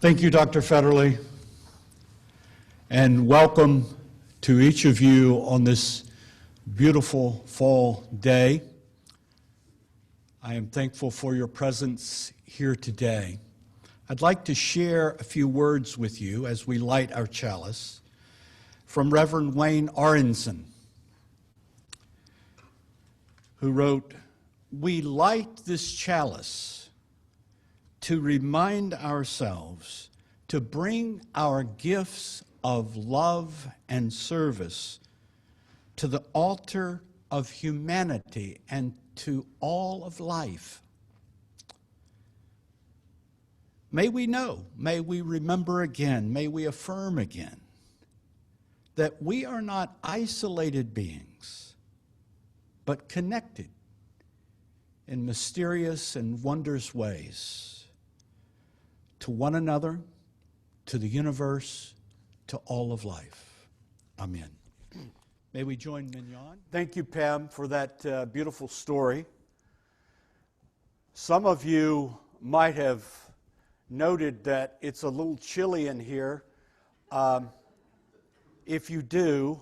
Thank you, Dr. Federley, and welcome to each of you on this beautiful fall day. I am thankful for your presence here today. I'd like to share a few words with you as we light our chalice from Reverend Wayne Aronson, who wrote, "We light this chalice to remind ourselves to bring our gifts of love and service to the altar of humanity and to all of life. May we know, may we remember again, may we affirm again that we are not isolated beings, but connected in mysterious and wondrous ways to one another, to the universe, to all of life. Amen." May we join Mignon? Thank you, Pam, for that beautiful story. Some of you might have noted that it's a little chilly in here. If you do,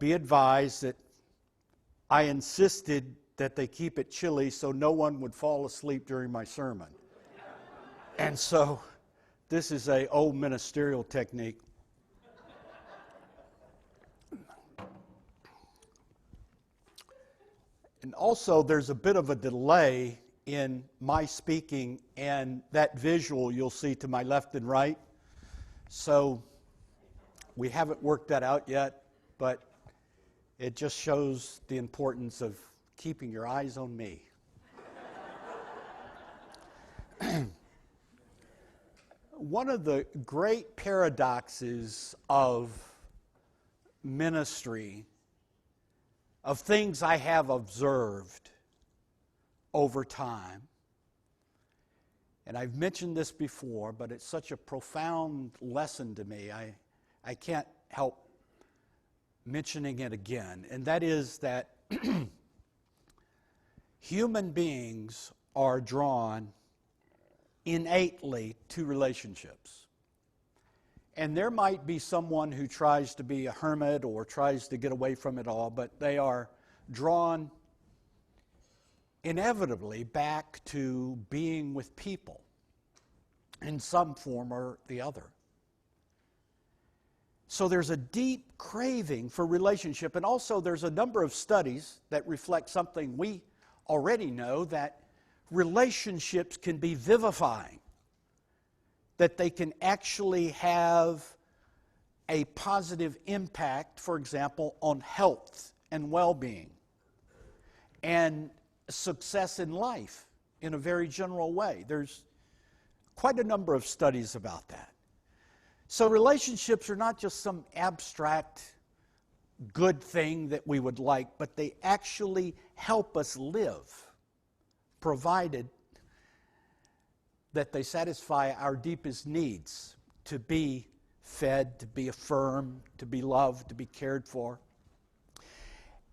be advised that I insisted that they keep it chilly so no one would fall asleep during my sermon. And so this is an old ministerial technique. And also, there's a bit of a delay in my speaking and that visual you'll see to my left and right. So we haven't worked that out yet, but it just shows the importance of keeping your eyes on me. One of the great paradoxes of ministry, of things I have observed over time, and I've mentioned this before, but it's such a profound lesson to me, I can't help mentioning it again, and that is that human beings are drawn innately to relationships. And there might be someone who tries to be a hermit or tries to get away from it all, but they are drawn inevitably back to being with people in some form or the other. So there's a deep craving for relationship, and also there's a number of studies that reflect something we already know, that relationships can be vivifying, that they can actually have a positive impact, for example, on health and well-being and success in life in a very general way. There's quite a number of studies about that. So relationships are not just some abstract good thing that we would like, but they actually help us live, provided that they satisfy our deepest needs to be fed, to be affirmed, to be loved, to be cared for.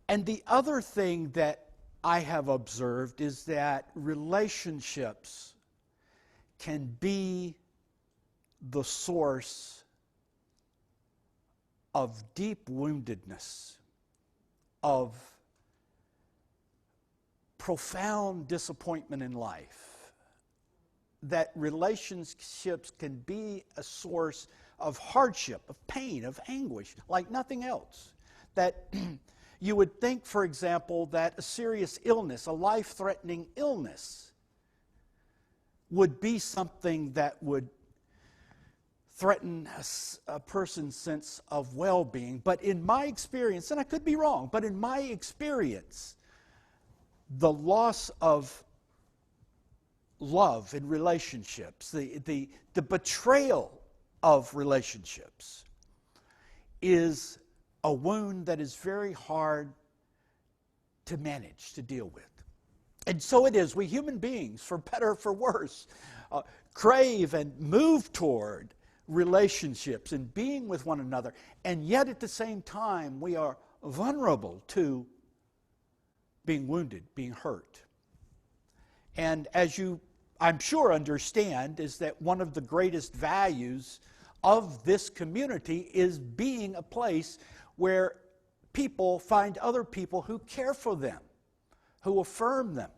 And the other thing that I have observed is that relationships can be the source of deep woundedness, of profound disappointment in life, that relationships can be a source of hardship, of pain, of anguish, like nothing else. That you would think, for example, that a serious illness, a life-threatening illness, would be something that would threaten a person's sense of well-being. But in my experience, and I could be wrong, but in my experience, the loss of love in relationships, the betrayal of relationships is a wound that is very hard to manage, to deal with. And so it is, we human beings, for better or for worse, crave and move toward relationships and being with one another, and yet at the same time we are vulnerable to being wounded, being hurt. And as you I'm sure, understand is that one of the greatest values of this community is being a place where people find other people who care for them, who affirm them.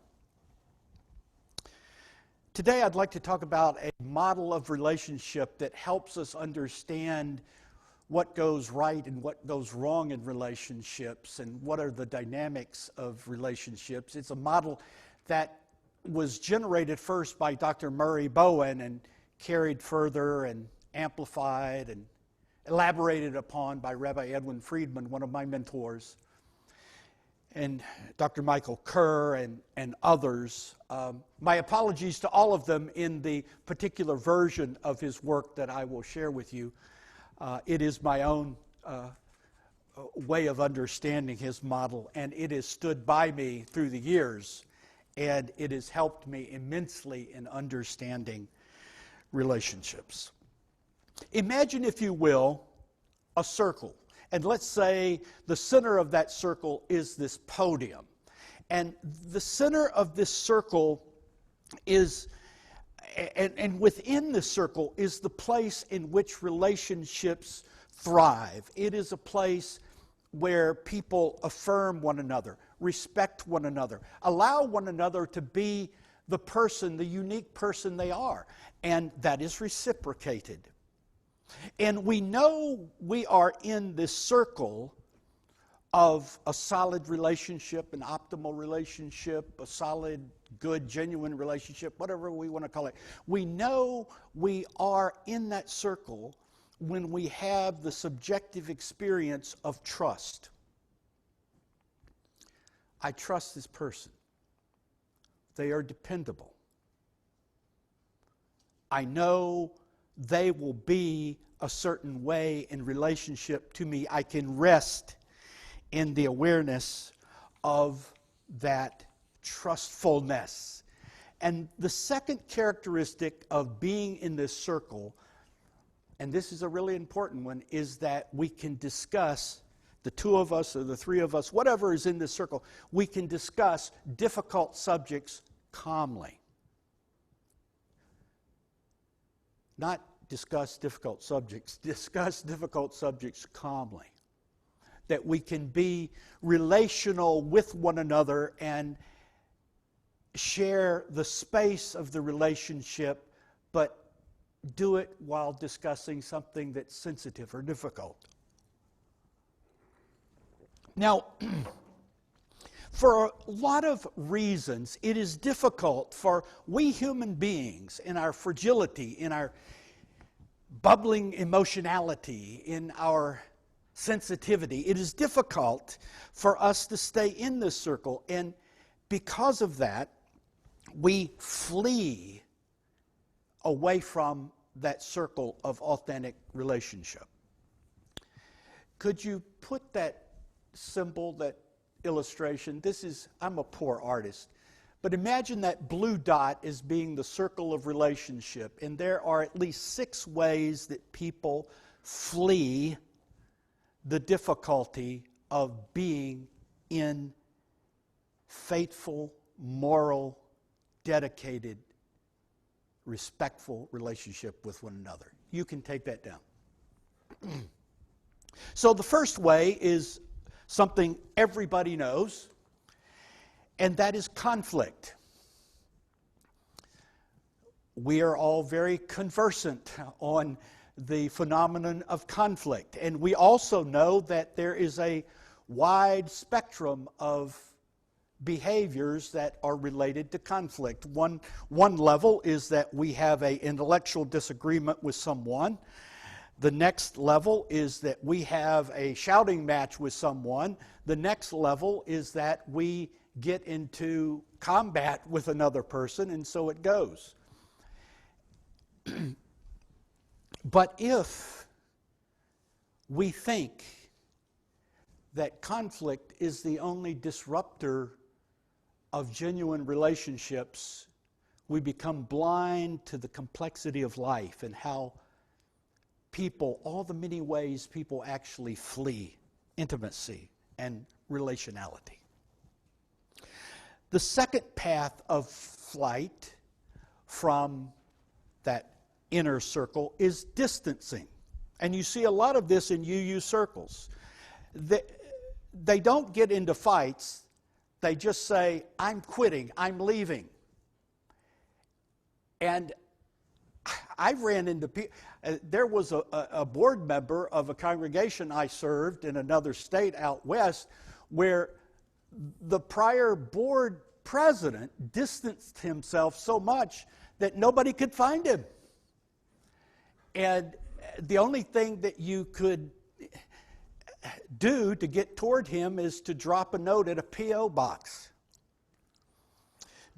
Today I'd like to talk about a model of relationship that helps us understand what goes right and what goes wrong in relationships and what are the dynamics of relationships. It's a model that was generated first by Dr. Murray Bowen and carried further and amplified and elaborated upon by Rabbi Edwin Friedman, one of my mentors, and Dr. Michael Kerr and others. My apologies to all of them in the particular version of his work that I will share with you. It is my own way of understanding his model, and it has stood by me through the years, and it has helped me immensely in understanding relationships. Imagine, if you will, a circle. And let's say the center of that circle is this podium. And the center of this circle is, and within the circle is the place in which relationships thrive. It is a place where people affirm one another, respect one another, allow one another to be the person, the unique person they are. And that is reciprocated. And we know we are in this circle of a solid relationship, an optimal relationship, a solid, good, genuine relationship, whatever we want to call it. We know we are in that circle when we have the subjective experience of trust. I trust this person. They are dependable. I know they will be a certain way in relationship to me. I can rest in the awareness of that trustfulness. And the second characteristic of being in this circle, and this is a really important one, is that we can discuss, the two of us or the three of us, whatever is in this circle, we can discuss difficult subjects calmly. Not discuss difficult subjects, discuss difficult subjects calmly. That we can be relational with one another and share the space of the relationship, but do it while discussing something that's sensitive or difficult. Now, for a lot of reasons, it is difficult for we human beings, in our fragility, in our bubbling emotionality, in our sensitivity, it is difficult for us to stay in this circle. And because of that, we flee away from that circle of authentic relationship. Could you put that symbol, that illustration? I'm a poor artist, but imagine that blue dot as being the circle of relationship, and there are at least 6 ways that people flee the difficulty of being in faithful, moral, dedicated, respectful relationship with one another. You can take that down. So the first way is something everybody knows, and that is conflict. We are all very conversant on the phenomenon of conflict, and we also know that there is a wide spectrum of behaviors that are related to conflict. One level is that we have an intellectual disagreement with someone. The next level is that we have a shouting match with someone. The next level is that we get into combat with another person, and so it goes. But if we think that conflict is the only disruptor of genuine relationships, we become blind to the complexity of life and how people, all the many ways people actually flee intimacy and relationality. The second path of flight from that inner circle is distancing. And you see a lot of this in UU circles. They don't get into fights. They just say, I'm quitting, I'm leaving. And I ran into people. There was a board member of a congregation I served in another state out west where the prior board president distanced himself so much that nobody could find him. And the only thing that you could do to get toward him is to drop a note at a P.O. box.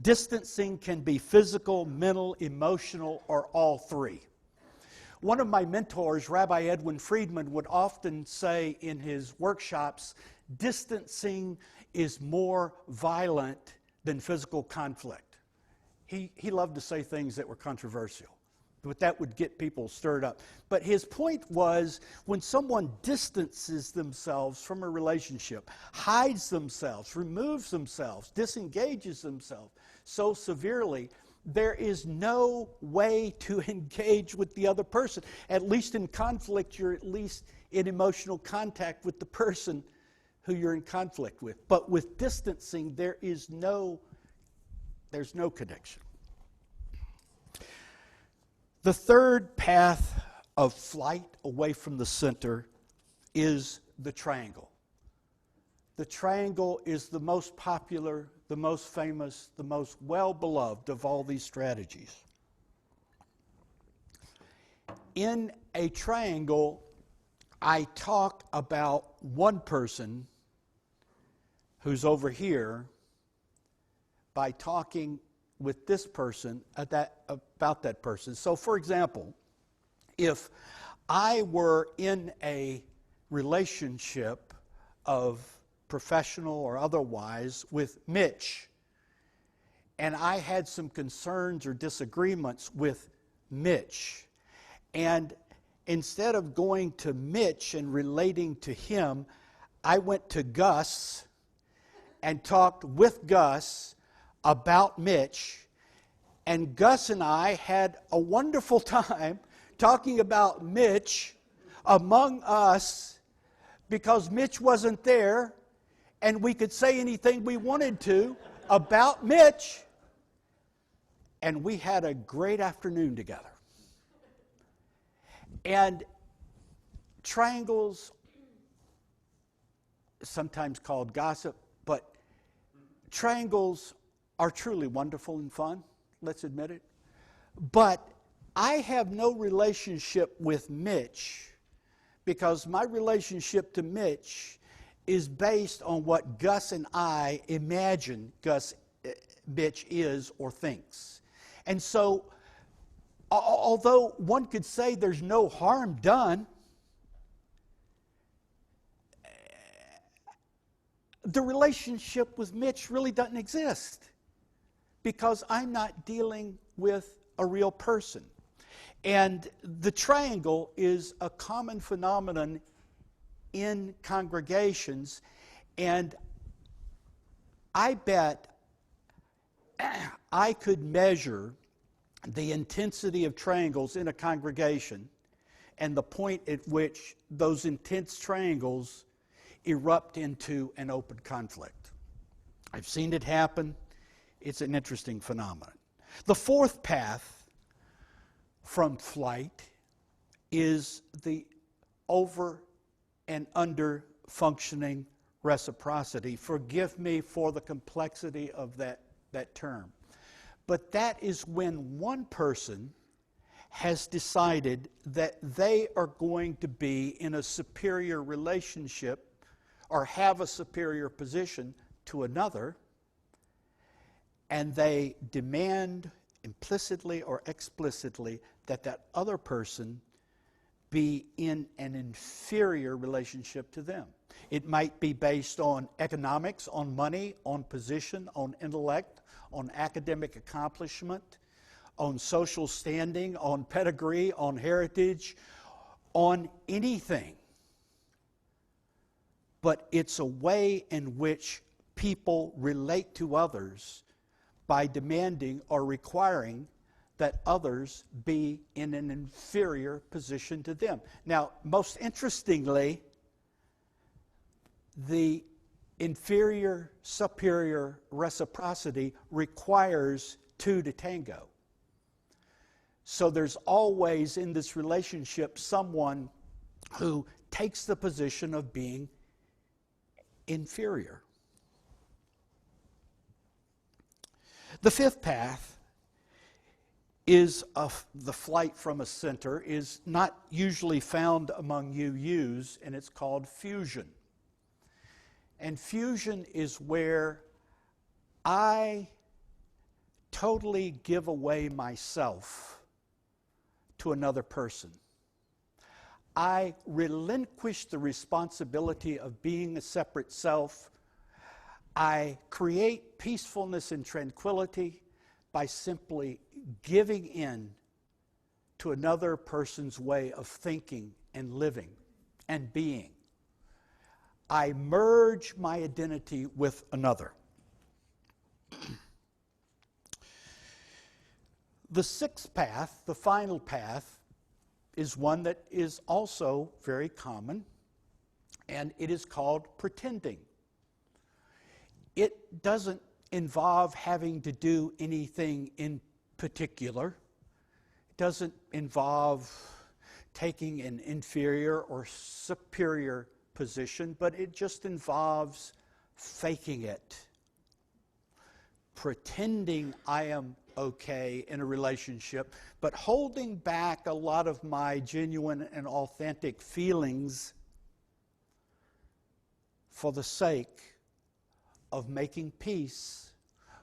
Distancing can be physical, mental, emotional, or all three. One of my mentors, Rabbi Edwin Friedman, would often say in his workshops, distancing is more violent than physical conflict. He loved to say things that were controversial, but that would get people stirred up. But his point was, when someone distances themselves from a relationship, hides themselves, removes themselves, disengages themselves so severely, there is no way to engage with the other person. At least in conflict, you're at least in emotional contact with the person who you're in conflict with. But with distancing, there's no connection. The third path of flight away from the center is the triangle. The triangle is the most popular, the most famous, the most well-beloved of all these strategies. In a triangle, I talk about one person who's over here by talking with this person about that person. So, for example, if I were in a relationship of professional or otherwise with Mitch, and I had some concerns or disagreements with Mitch, and instead of going to Mitch and relating to him, I went to Gus and talked with Gus about Mitch, and Gus and I had a wonderful time talking about Mitch among us because Mitch wasn't there, and we could say anything we wanted to about Mitch, and we had a great afternoon together. And triangles, sometimes called gossip, but triangles are truly wonderful and fun, let's admit it. But I have no relationship with Mitch because my relationship to Mitch is based on what Gus and I imagine Mitch is or thinks. And so, although one could say there's no harm done, the relationship with Mitch really doesn't exist because I'm not dealing with a real person. And the triangle is a common phenomenon in congregations, and I bet I could measure the intensity of triangles in a congregation and the point at which those intense triangles erupt into an open conflict. I've seen it happen. It's an interesting phenomenon. The fourth path from flight is the over and under functioning reciprocity. Forgive me for the complexity of that term. But that is when one person has decided that they are going to be in a superior relationship or have a superior position to another, and they demand implicitly or explicitly that that other person be in an inferior relationship to them. It might be based on economics, on money, on position, on intellect, on academic accomplishment, on social standing, on pedigree, on heritage, on anything. But it's a way in which people relate to others by demanding or requiring that others be in an inferior position to them. Now, most interestingly, the inferior-superior reciprocity requires two to tango. So there's always in this relationship someone who takes the position of being inferior. The fifth path is the flight from a center, is not usually found among UUs, and it's called fusion. And fusion is where I totally give away myself to another person. I relinquish the responsibility of being a separate self. I create peacefulness and tranquility by simply giving in to another person's way of thinking and living and being. I merge my identity with another. The sixth path, the final path, is one that is also very common, and it is called pretending. It doesn't involve having to do anything in particular. It doesn't involve taking an inferior or superior position, but it just involves faking it. Pretending I am okay in a relationship, but holding back a lot of my genuine and authentic feelings for the sake of making peace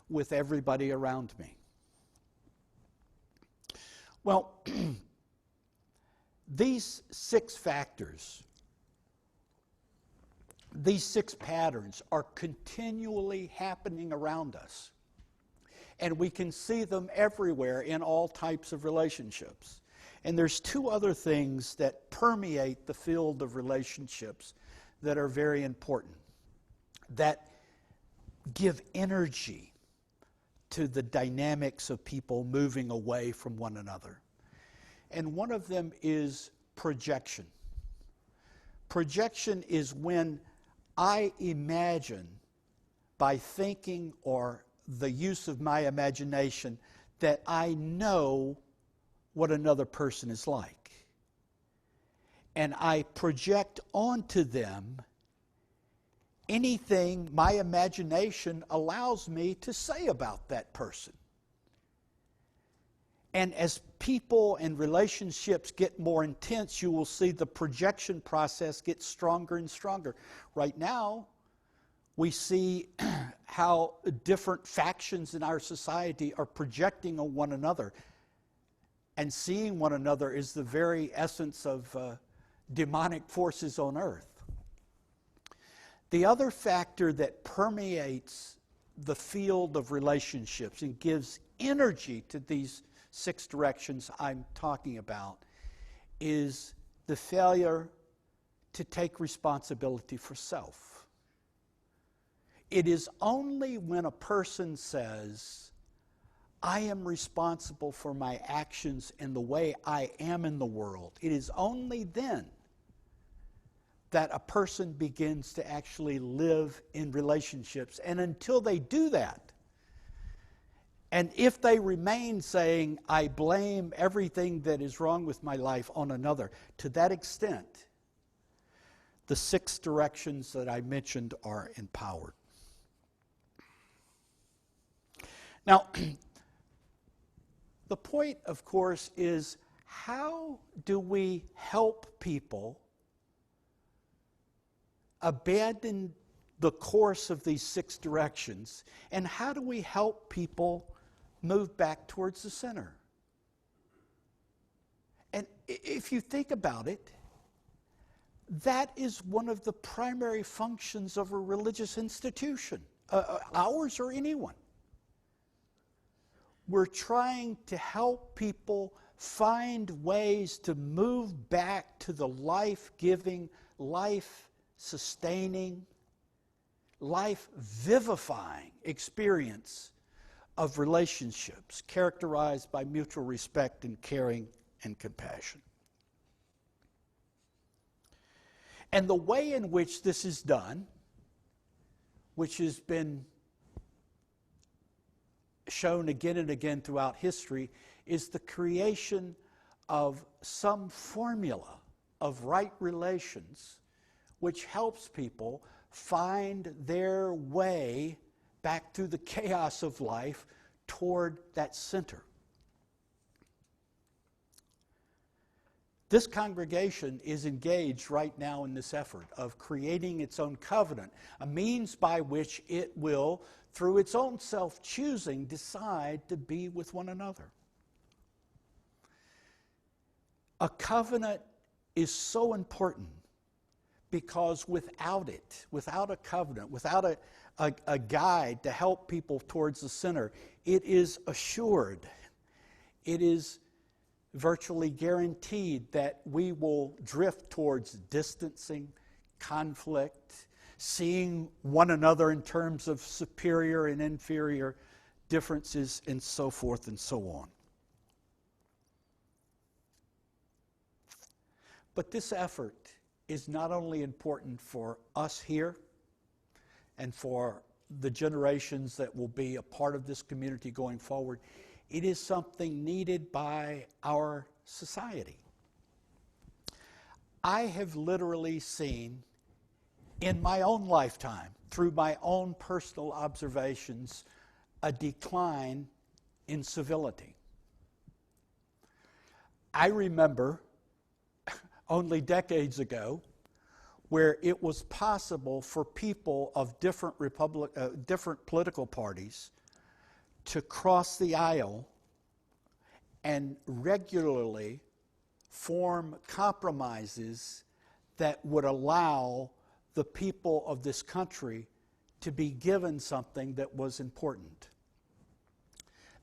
with everybody around me. Well, these six factors, these six patterns are continually happening around us. And we can see them everywhere in all types of relationships. And there's two other things that permeate the field of relationships that are very important, that give energy to the dynamics of people moving away from one another. And one of them is projection. Projection is when I imagine, by thinking or the use of my imagination, that I know what another person is like. And I project onto them anything my imagination allows me to say about that person. And as people and relationships get more intense, you will see the projection process get stronger and stronger. Right now, we see how different factions in our society are projecting on one another. And seeing one another is the very essence of demonic forces on earth. The other factor that permeates the field of relationships and gives energy to these six directions I'm talking about is the failure to take responsibility for self. It is only when a person says, I am responsible for my actions and the way I am in the world, it is only then that a person begins to actually live in relationships. And until they do that, and if they remain saying, I blame everything that is wrong with my life on another, to that extent, the six directions that I mentioned are empowered. Now, the point, of course, is how do we help people abandon the course of these six directions, and how do we help people move back towards the center? And if you think about it, that is one of the primary functions of a religious institution, ours or anyone. We're trying to help people find ways to move back to the life-giving, life-sustaining, life-vivifying experience of relationships characterized by mutual respect and caring and compassion. And the way in which this is done, which has been shown again and again throughout history, is the creation of some formula of right relations which helps people find their way back through the chaos of life toward that center. This congregation is engaged right now in this effort of creating its own covenant, a means by which it will, through its own self-choosing, decide to be with one another. A covenant is so important because without it, without a covenant, without a guide to help people towards the center, it is assured, it is virtually guaranteed that we will drift towards distancing, conflict, seeing one another in terms of superior and inferior differences, and so forth and so on. But this effort is not only important for us here and for the generations that will be a part of this community going forward, it is something needed by our society. I have literally seen in my own lifetime, through my own personal observations, a decline in civility. I remember only decades ago where it was possible for people of different political parties to cross the aisle and regularly form compromises that would allow the people of this country to be given something that was important,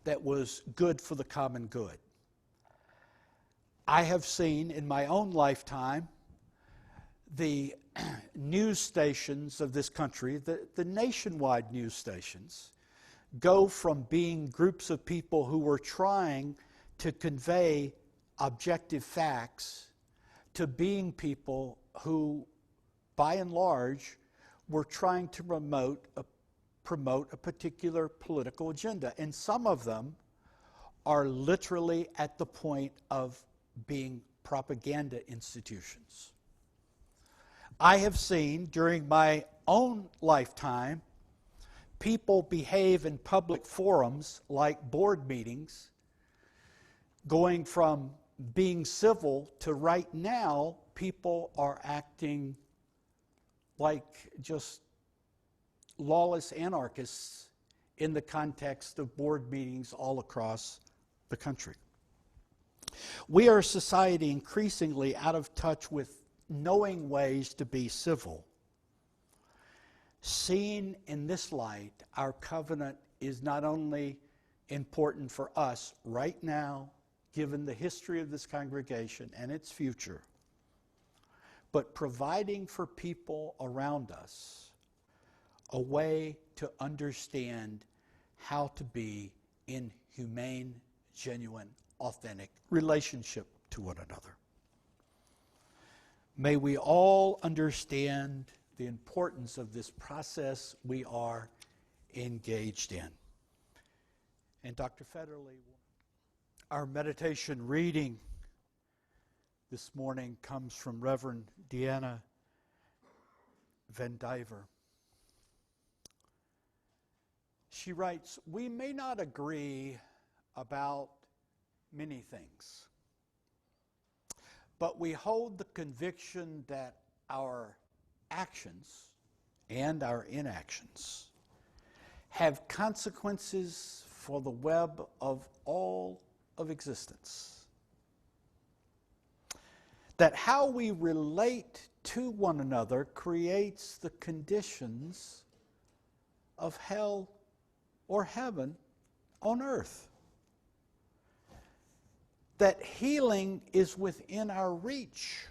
that was good for the common good. I have seen in my own lifetime the news stations of this country, the nationwide news stations, go from being groups of people who were trying to convey objective facts to being people who, by and large, were trying to promote a particular political agenda. And some of them are literally at the point of being propaganda institutions. I have seen during my own lifetime people behave in public forums like board meetings, going from being civil to right now people are acting like just lawless anarchists in the context of board meetings all across the country. We are a society increasingly out of touch with knowing ways to be civil. Seen in this light, our covenant is not only important for us right now, given the history of this congregation and its future, but providing for people around us a way to understand how to be in humane, genuine, authentic relationship to one another. May we all understand the importance of this process we are engaged in. And Dr. Federley, our meditation reading this morning comes from Reverend Deanna Van Diver. She writes, "We may not agree about many things, but we hold the conviction that our actions and our inactions have consequences for the web of all of existence. That how we relate to one another creates the conditions of hell or heaven on earth. That healing is within our reach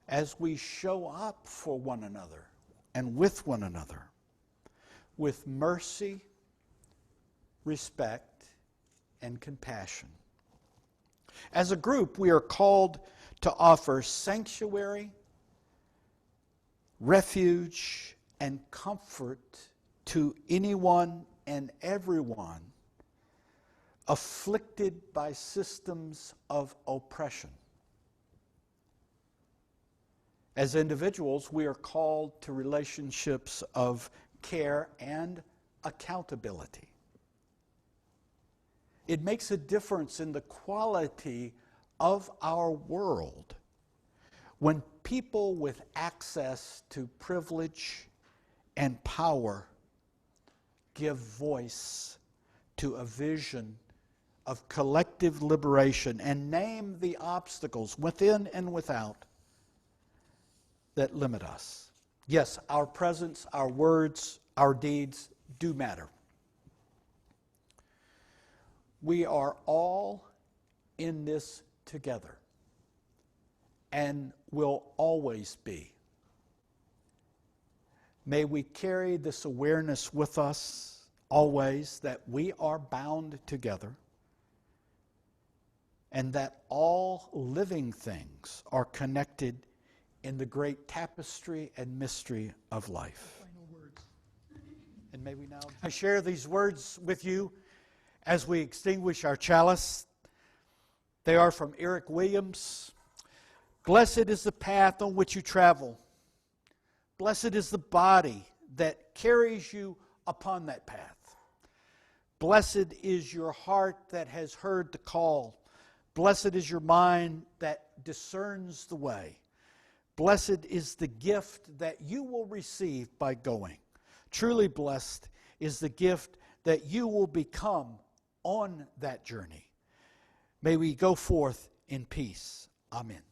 as we show up for one another and with one another, with mercy respect, and compassion. As a group, we are called to offer sanctuary, refuge, and comfort to anyone and everyone afflicted by systems of oppression. As individuals, we are called to relationships of care and accountability. It makes a difference in the quality of our world when people with access to privilege and power give voice to a vision of collective liberation and name the obstacles within and without that limit us. Yes, our presence, our words, our deeds do matter. We are all in this together and will always be. May we carry this awareness with us always that we are bound together and that all living things are connected in the great tapestry and mystery of life. Final words. And may we now... I share these words with you as we extinguish our chalice. They are from Eric Williams. Blessed is the path on which you travel. Blessed is the body that carries you upon that path. Blessed is your heart that has heard the call. Blessed is your mind that discerns the way. Blessed is the gift that you will receive by going. Truly blessed is the gift that you will become on that journey. May we go forth in peace. Amen.